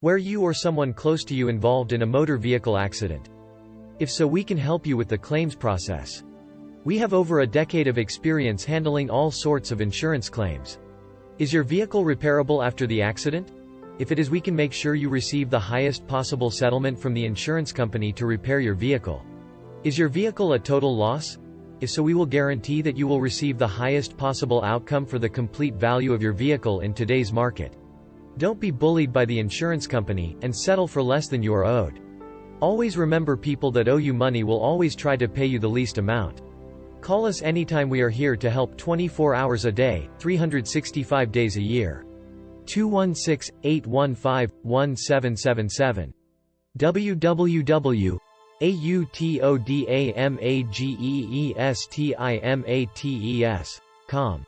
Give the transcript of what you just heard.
Were you or someone close to you involved in a motor vehicle accident? If so, we can help you with the claims process. We have over a decade of experience handling all sorts of insurance claims. Is your vehicle repairable after the accident? If it is, we can make sure you receive the highest possible settlement from the insurance company to repair your vehicle. Is your vehicle a total loss? If so, we will guarantee that you will receive the highest possible outcome for the complete value of your vehicle in today's market. Don't be bullied by the insurance company, and settle for less than you are owed. Always remember, people that owe you money will always try to pay you the least amount. Call us anytime. We are here to help 24 hours a day, 365 days a year. 216-815-1777. www.autodamageestImates.com